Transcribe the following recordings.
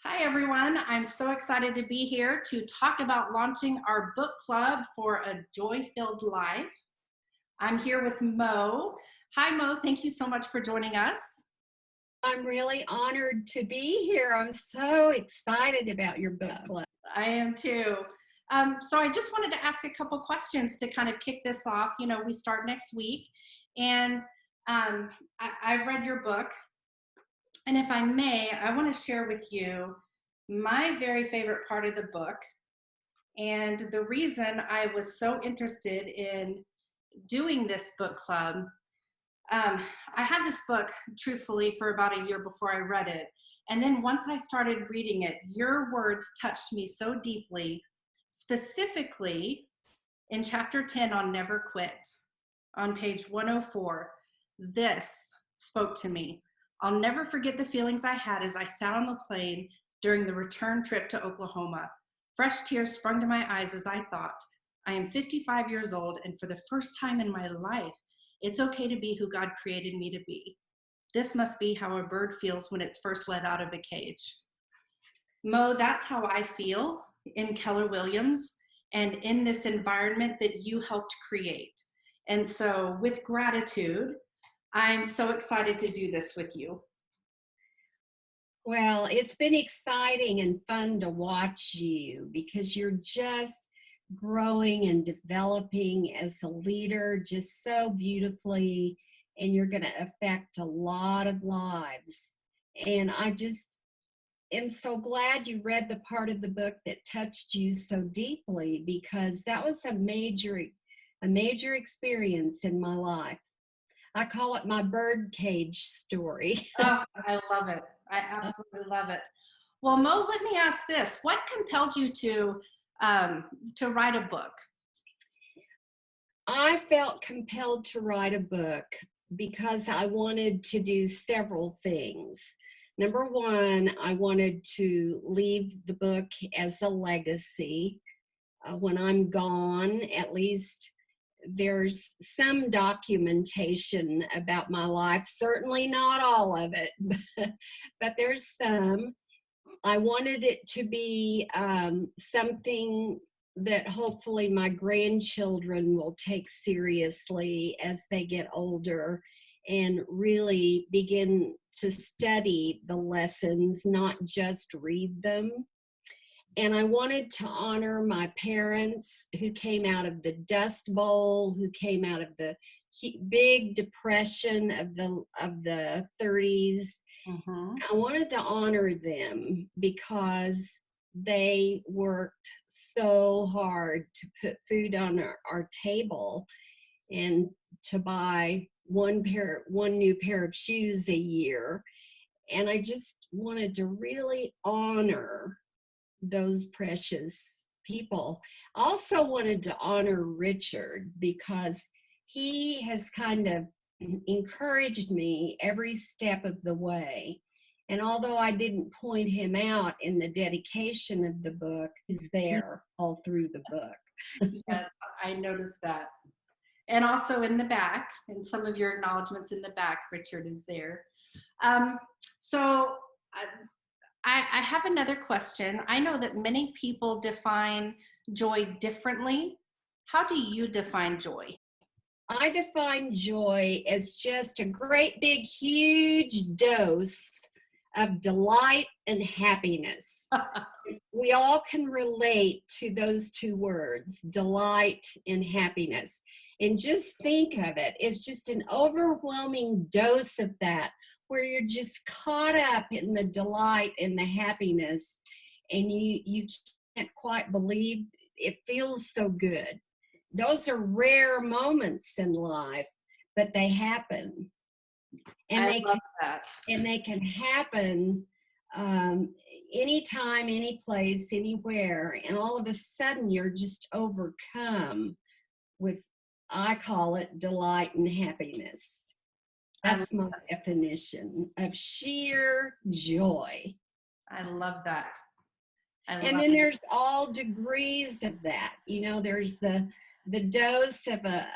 Hi, everyone. I'm so excited to be here to talk about launching our book club for a joy-filled life. I'm here with Mo. Hi, Mo. Thank you so much for joining us. I'm really honored to be here. I'm so excited about your book club. I am too. So I just wanted to ask a couple questions to kind of kick this off. You know, we start next week, and I've read your book, and if I may, I want to share with you my very favorite part of the book. And the reason I was so interested in doing this book club, I had this book, truthfully, for about a year before I read it. And then once I started reading it, your words touched me so deeply, specifically in chapter 10 on Never Quit, on page 104. This spoke to me. I'll never forget the feelings I had as I sat on the plane during the return trip to Oklahoma. Fresh tears sprung to my eyes as I thought, I am 55 years old, and for the first time in my life, it's okay to be who God created me to be. This must be how a bird feels when it's first let out of a cage. Mo, that's how I feel in Keller Williams and in this environment that you helped create. And so, with gratitude, I'm so excited to do this with you. Well, it's been exciting and fun to watch you because you're just growing and developing as a leader just so beautifully, and you're going to affect a lot of lives. And I just am so glad you read the part of the book that touched you so deeply because that was a major experience in my life. I call it my birdcage story. Oh, I love it. I absolutely love it. Well, Mo, let me ask this: what compelled you to write a book? I felt compelled to write a book because I wanted to do several things. Number one, I wanted to leave the book as a legacy. When I'm gone, at least there's some documentation about my life. Certainly not all of it, but there's some. I wanted it to be something that hopefully my grandchildren will take seriously as they get older and really begin to study the lessons, not just read them. And I wanted to honor my parents who came out of the Dust Bowl, who came out of the big depression of the 30s. Mm-hmm. I wanted to honor them because they worked so hard to put food on our table and to buy one new pair of shoes a year. And I just wanted to really honor those precious people. Also wanted to honor Richard because he has kind of encouraged me every step of the way. And although I didn't point him out in the dedication of the book, he's there all through the book. Yes, I noticed that. And also in the back, in some of your acknowledgments in the back, Richard is there. Um, so I, I have another question. I know that many people define joy differently. How do you define joy? I define joy as just a great big huge dose of delight and happiness. We all can relate to those two words, delight and happiness. And just think of it, it's just an overwhelming dose of that, where you're just caught up in the delight and the happiness, and you can't quite believe it feels so good. Those are rare moments in life, but they happen. And I they love that. can happen anytime, any place, anywhere, and all of a sudden you're just overcome with, I call it, delight and happiness. I, That's my definition of sheer joy. I love that. I And love then it. there's all degrees of that. You know, there's the dose of a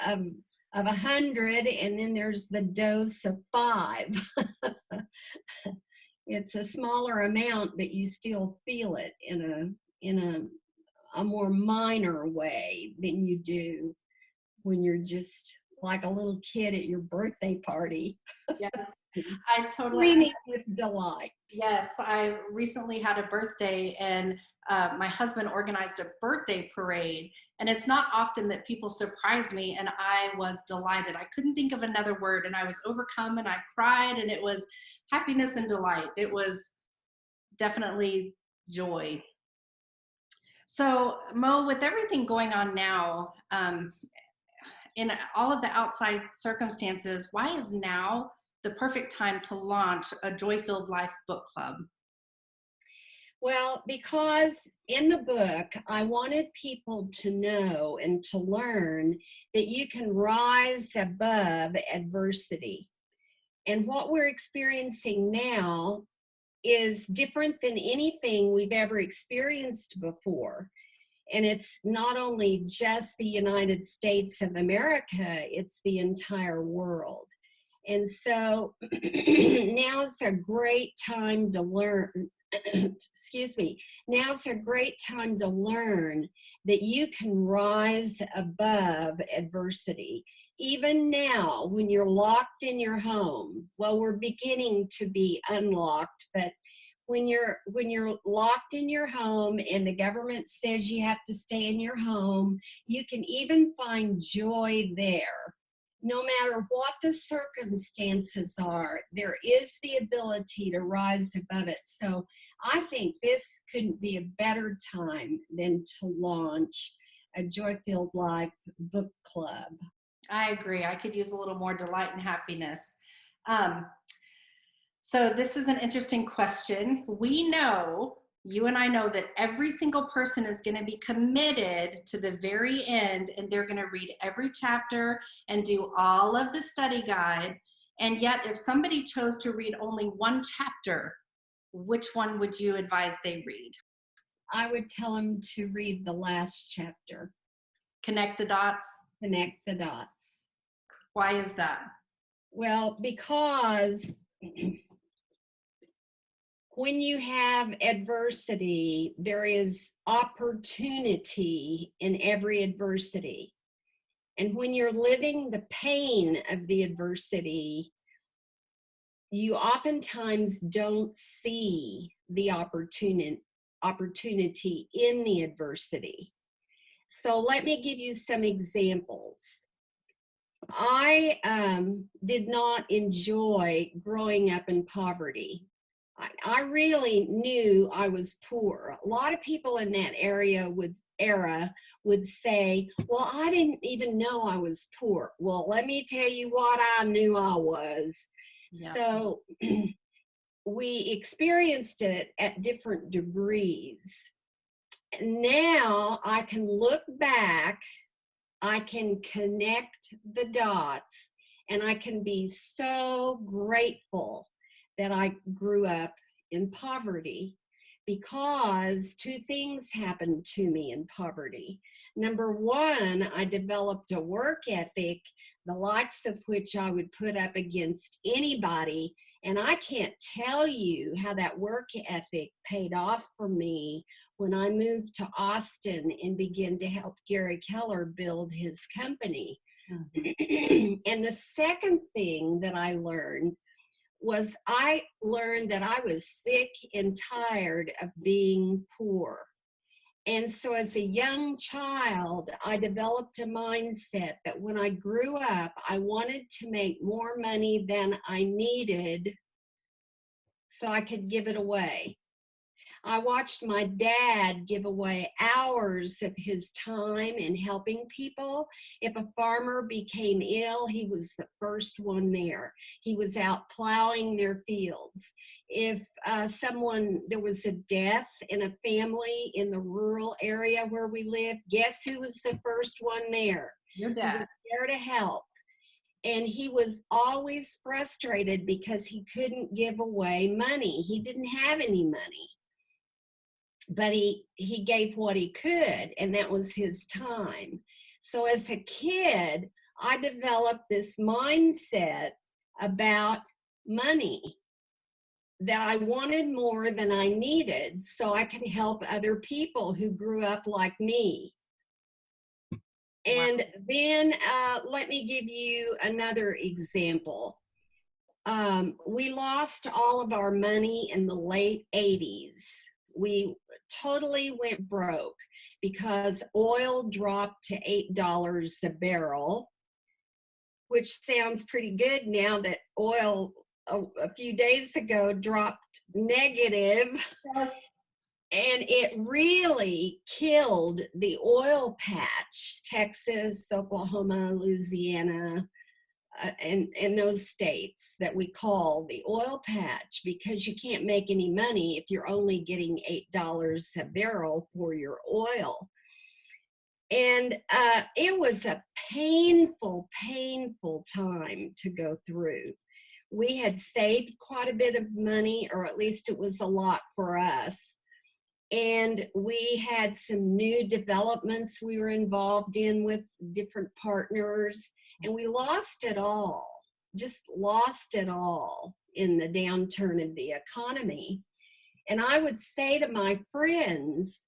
100, and then there's the dose of 5. It's a smaller amount, but you still feel it in a more minor way than you do when you're just like a little kid at your birthday party, Yes, I totally. screaming with delight. Yes, I recently had a birthday, and my husband organized a birthday parade. And it's not often that people surprise me, and I was delighted. I couldn't think of another word, and I was overcome, and I cried, and it was happiness and delight. It was definitely joy. So, Mo, with everything going on now, in all of the outside circumstances, why is now the perfect time to launch a Joy-Filled Life book club? Well, because in the book, I wanted people to know and to learn that you can rise above adversity. And what we're experiencing now is different than anything we've ever experienced before. And it's not only just the United States of America, it's the entire world. And so now's a great time to learn. Excuse me. Now's a great time to learn that you can rise above adversity. Even now, when you're locked in your home, well, we're beginning to be unlocked, but when you're locked in your home and the government says you have to stay in your home, you can even find joy there. No matter what the circumstances are, there is the ability to rise above it. So I think this couldn't be a better time than to launch a Joy-Filled Life book club. I agree. I could use a little more delight and happiness. Um, so this is an interesting question. We know, you and I know, that every single person is going to be committed to the very end, and they're going to read every chapter and do all of the study guide. And yet, if somebody chose to read only one chapter, which one would you advise they read? I would tell them to read the last chapter. Connect the dots. Connect the dots. Why is that? Well, because when you have adversity, there is opportunity in every adversity. And when you're living the pain of the adversity, you oftentimes don't see the opportunity in the adversity. So let me give you some examples. I did not enjoy growing up in poverty. I really knew I was poor. A lot of people in that era would say, well, I didn't even know I was poor. Well, let me tell you what I knew I was. Yeah. So we experienced it at different degrees. Now I can look back, I can connect the dots, and I can be so grateful that I grew up in poverty, because two things happened to me in poverty. Number one, I developed a work ethic, the likes of which I would put up against anybody. And I can't tell you how that work ethic paid off for me when I moved to Austin and began to help Gary Keller build his company. Mm-hmm. And the second thing that I learned that I was sick and tired of being poor. And so as a young child, I developed a mindset that when I grew up, I wanted to make more money than I needed so I could give it away. I watched my dad give away hours of his time in helping people. If a farmer became ill, he was the first one there. He was out plowing their fields. If there was a death in a family in the rural area where we live, guess who was the first one there? Your dad. He was there to help. And he was always frustrated because he couldn't give away money. He didn't have any money. But he gave what he could, and that was his time. So as a kid, I developed this mindset about money, that I wanted more than I needed so I could help other people who grew up like me. Wow. And then let me give you another example. We lost all of our money in the late 80s. We totally went broke because oil dropped to $8 a barrel, which sounds pretty good now that oil a few days ago dropped negative. Yes. And it really killed the oil patch, Texas, Oklahoma, Louisiana, and those states that we call the oil patch, because you can't make any money if you're only getting $8 a barrel for your oil. And it was a painful, painful time to go through. We had saved quite a bit of money, or at least it was a lot for us. And we had some new developments we were involved in with different partners, and we lost it all, just lost it all in the downturn of the economy. And I would say to my friends,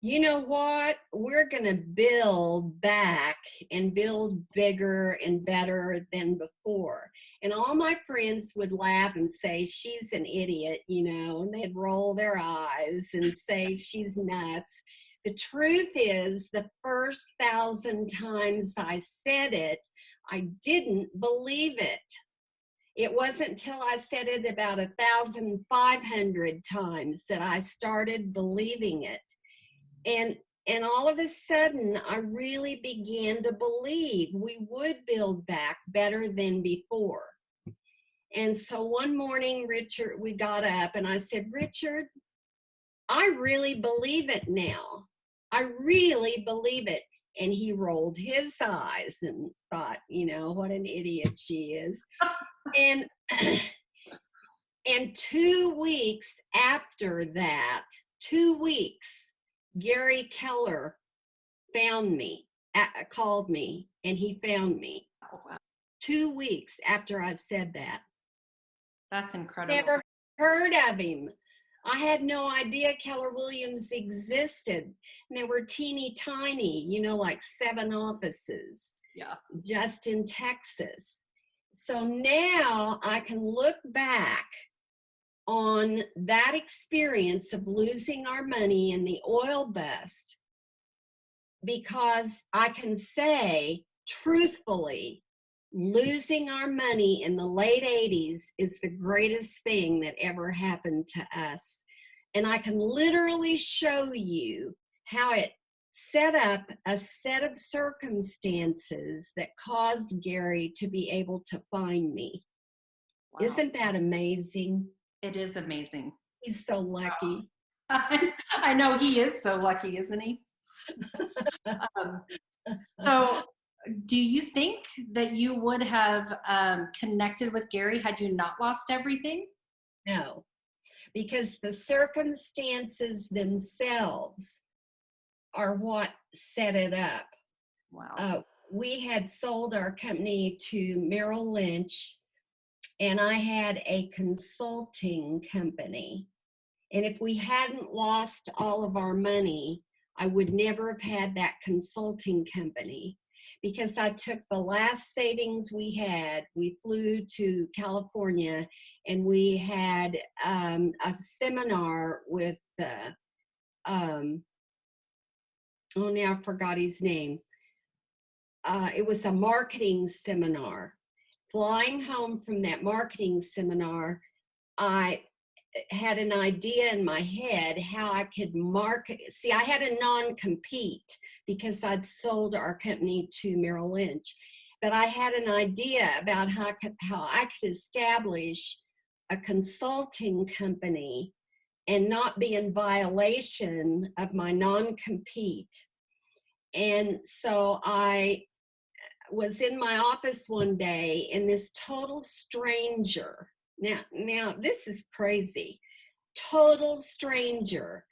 you know what? We're going to build back and build bigger and better than before. And all my friends would laugh and say, she's an idiot, you know, and they'd roll their eyes and say she's nuts. The truth is, the first 1,000 times I said it, I didn't believe it. It wasn't until I said it about 1,500 times that I started believing it. And all of a sudden, I really began to believe we would build back better than before. And so one morning, Richard, we got up and I said, Richard, I really believe it now. I really believe it. And he rolled his eyes and thought, you know, what an idiot she is. And 2 weeks after that, 2 weeks, Gary Keller found me, called me, and he found me. Oh, wow. 2 weeks after I said that. That's incredible. Never heard of him. I had no idea Keller Williams existed. And they were teeny tiny, you know, like 7 offices. Yeah. Just in Texas. So now I can look back on that experience of losing our money in the oil bust, because I can say truthfully, losing our money in the late 80s is the greatest thing that ever happened to us. And I can literally show you how it set up a set of circumstances that caused Gary to be able to find me. Wow. Isn't that amazing? It is amazing. He's so lucky. I know he is so lucky, isn't he? So do you think that you would have connected with Gary had you not lost everything? No, because the circumstances themselves are what set it up. Wow. We had sold our company to Merrill Lynch, and I had a consulting company. And if we hadn't lost all of our money, I would never have had that consulting company, because I took the last savings we had. We flew to California and we had a seminar with, now I forgot his name. It was a marketing seminar. Flying home from that marketing seminar, I had an idea in my head how I could market. See, I had a non-compete because I'd sold our company to Merrill Lynch, but I had an idea about how I could establish a consulting company and not be in violation of my non-compete. And so I was in my office one day, and this total stranger, now this is crazy, total stranger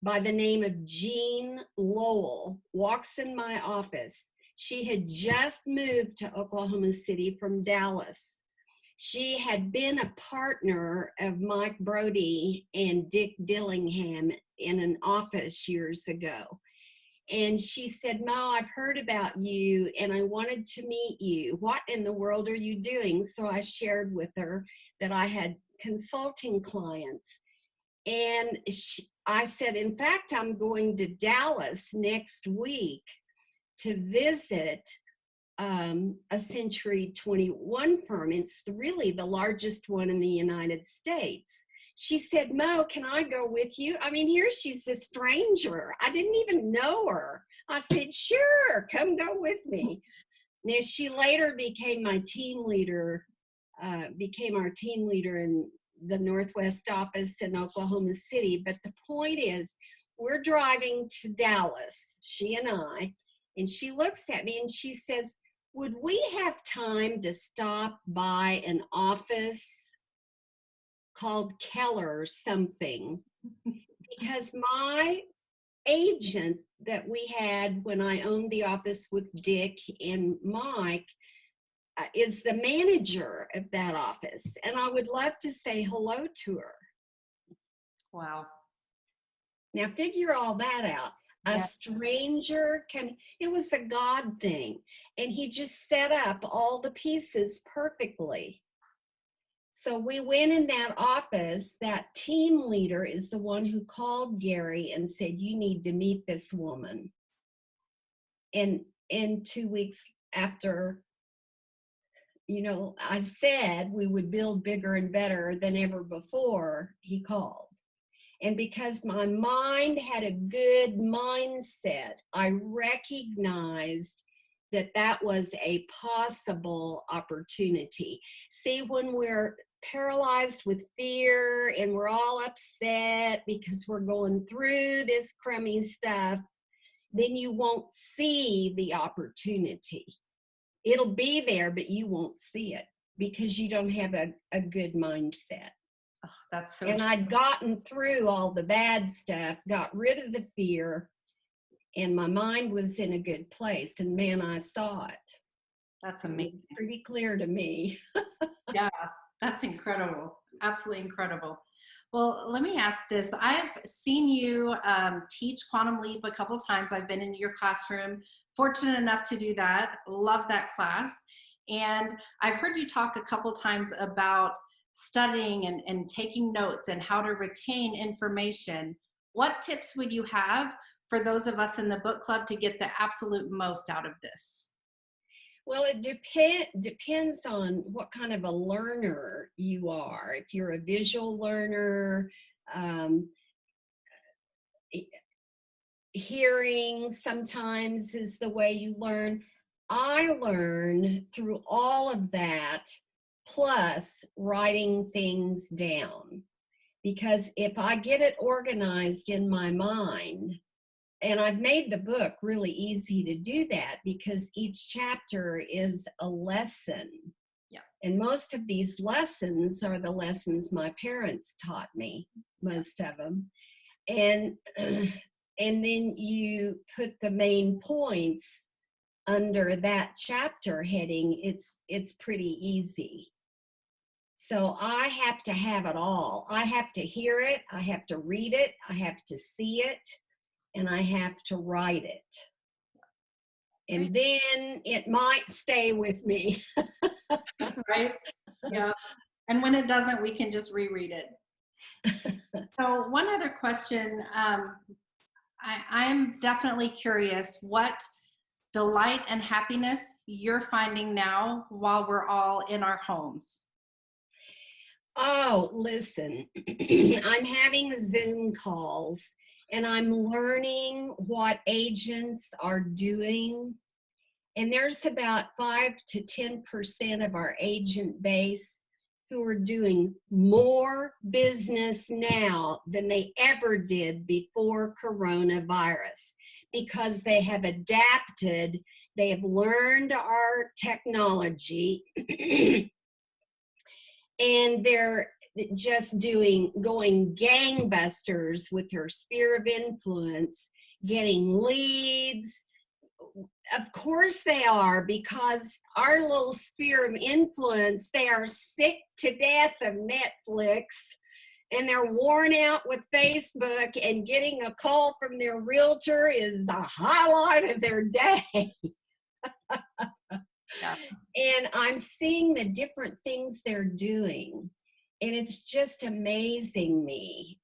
by the name of Jean Lowell walks in my office. She had just moved to Oklahoma City from Dallas. She had been a partner of Mike Brody and Dick Dillingham in an office years ago. And she said, Mo, I've heard about you and I wanted to meet you. What in the world are you doing? So I shared with her that I had consulting clients. And I said, in fact, I'm going to Dallas next week to visit a Century 21 firm. It's really the largest one in the United States. She said, Mo, can I go with you? I mean, here she's a stranger. I didn't even know her. I said, sure, come go with me. Now, she later became my team leader, became our team leader in the Northwest office in Oklahoma City. But the point is, we're driving to Dallas, she and she looks at me and she says, would we have time to stop by an office called Keller or something? Because my agent that we had when I owned the office with Dick and Mike is the manager of that office. And I would love to say hello to her. Wow. Now figure all that out. A stranger it was a God thing. And he just set up all the pieces perfectly. So we went in that office. That team leader is the one who called Gary and said, you need to meet this woman. And 2 weeks after, I said we would build bigger and better than ever before, he called. And because my mind had a good mindset, I recognized that that was a possible opportunity. See, when we're paralyzed with fear and we're all upset because we're going through this crummy stuff, then you won't see the opportunity. It'll be there, but you won't see it because you don't have a good mindset. Oh, that's so and true. I'd gotten through all the bad stuff, got rid of the fear, and my mind was in a good place. And man, I saw it. That's amazing. It was pretty clear to me. Yeah, that's incredible. Absolutely incredible. Well, let me ask this. I've seen you teach Quantum Leap a couple times. I've been in your classroom, fortunate enough to do that. Love that class. And I've heard you talk a couple times about studying and taking notes and how to retain information. What tips would you have for those of us in the book club to get the absolute most out of this? Well, it depends on what kind of a learner you are. If you're a visual learner, hearing sometimes is the way you learn. I learn through all of that, plus writing things down. Because if I get it organized in my mind, and I've made the book really easy to do that because each chapter is a lesson. Yeah. And most of these lessons are the lessons my parents taught me, most of them. And then you put the main points under that chapter heading. It's pretty easy. So I have to have it all. I have to hear it, I have to read it, I have to see it, and I have to write it. And then it might stay with me. Right? Yeah. And when it doesn't, we can just reread it. So one other question, I'm definitely curious what delight and happiness you're finding now while we're all in our homes. Oh, listen, I'm having Zoom calls and I'm learning what agents are doing. And there's about 5 to 10% of our agent base who are doing more business now than they ever did before coronavirus because they have adapted, they have learned our technology, and they're just going gangbusters with their sphere of influence, getting leads, Of course they are, because our little sphere of influence, they are sick to death of Netflix, and they're worn out with Facebook, and getting a call from their realtor is the highlight of their day. Yeah. And I'm seeing the different things they're doing, and it's just amazing me.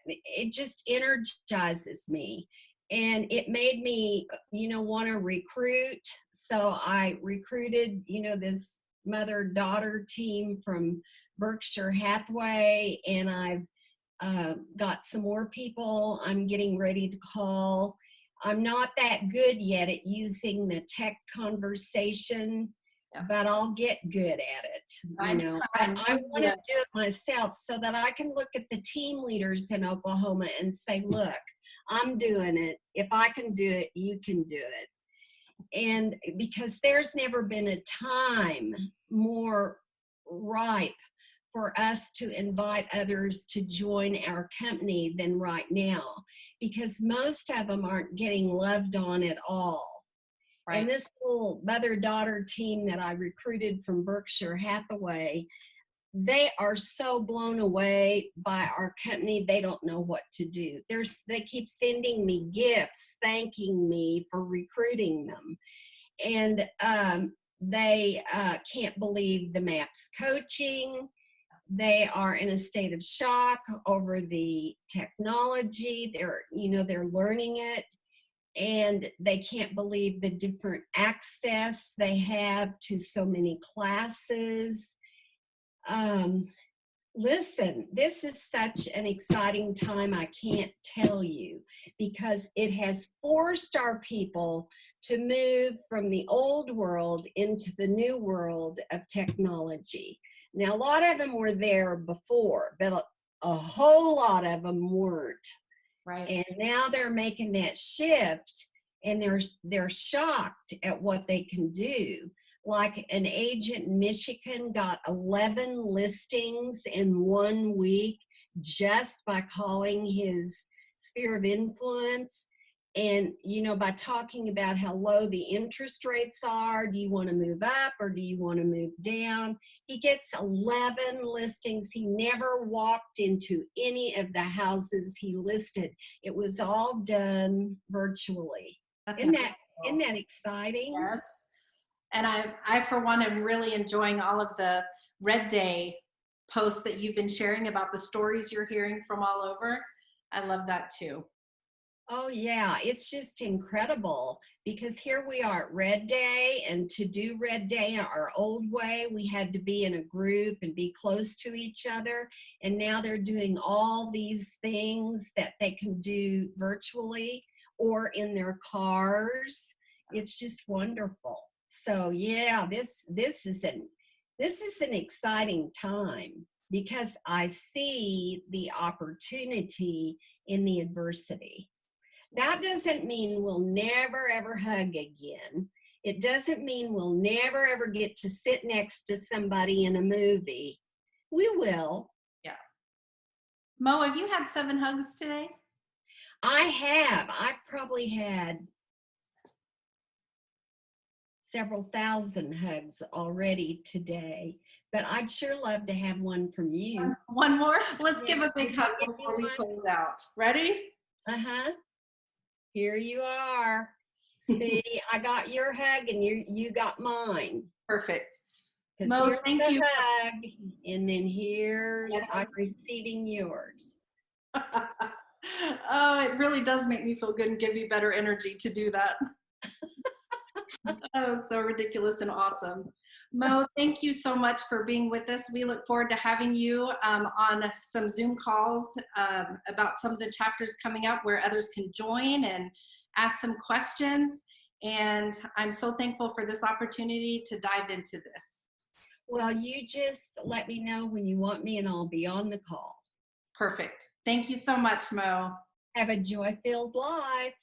It just energizes me, and it made me, want to recruit. So I recruited, this mother-daughter team from Berkshire Hathaway, and I've got some more people I'm getting ready to call. I'm not that good yet at using the tech conversation, Yeah. but I'll get good at it. I want to do it myself so that I can look at the team leaders in Oklahoma and say, look, I'm doing it. If I can do it, you can do it. And because there's never been a time more ripe for us to invite others to join our company than right now, because most of them aren't getting loved on at all. Right. And this little mother-daughter team that I recruited from Berkshire Hathaway, they are so blown away by our company, they don't know what to do. They keep sending me gifts, thanking me for recruiting them. And they can't believe the MAPS coaching. They are in a state of shock over the technology. They're learning it, and they can't believe the different access they have to so many classes. Listen, this is such an exciting time, I can't tell you, because it has forced our people to move from the old world into the new world of technology. Now, a lot of them were there before, but a whole lot of them weren't. Right. And now they're making that shift, and they're shocked at what they can do. Like an agent in Michigan got 11 listings in 1 week just by calling his sphere of influence. And, by talking about how low the interest rates are, do you want to move up or do you want to move down? He gets 11 listings. He never walked into any of the houses he listed. It was all done virtually. Isn't that exciting? Yes. And I, for one, am really enjoying all of the Red Day posts that you've been sharing about the stories you're hearing from all over. I love that too. Oh yeah, it's just incredible, because here we are at Red Day, and to do Red Day our old way, we had to be in a group and be close to each other. And now they're doing all these things that they can do virtually or in their cars. It's just wonderful. So yeah, this is an exciting time, because I see the opportunity in the adversity. That doesn't mean we'll never ever hug again. It doesn't mean we'll never ever get to sit next to somebody in a movie. We will. Yeah. Mo, have you had 7 hugs today? I have. I've probably had several thousand hugs already today, but I'd sure love to have one from you. One more? Let's give a big hug before we close out. Ready? Uh-huh. Here you are. See, I got your hug and you got mine. Perfect. Mo, thank you. Hug, and then here's I'm receiving yours. Oh, it really does make me feel good and give me better energy to do that. Oh, it's so ridiculous and awesome. Mo, thank you so much for being with us. We look forward to having you on some Zoom calls about some of the chapters coming up where others can join and ask some questions. And I'm so thankful for this opportunity to dive into this. Well, you just let me know when you want me and I'll be on the call. Perfect. Thank you so much, Mo. Have a joy-filled life.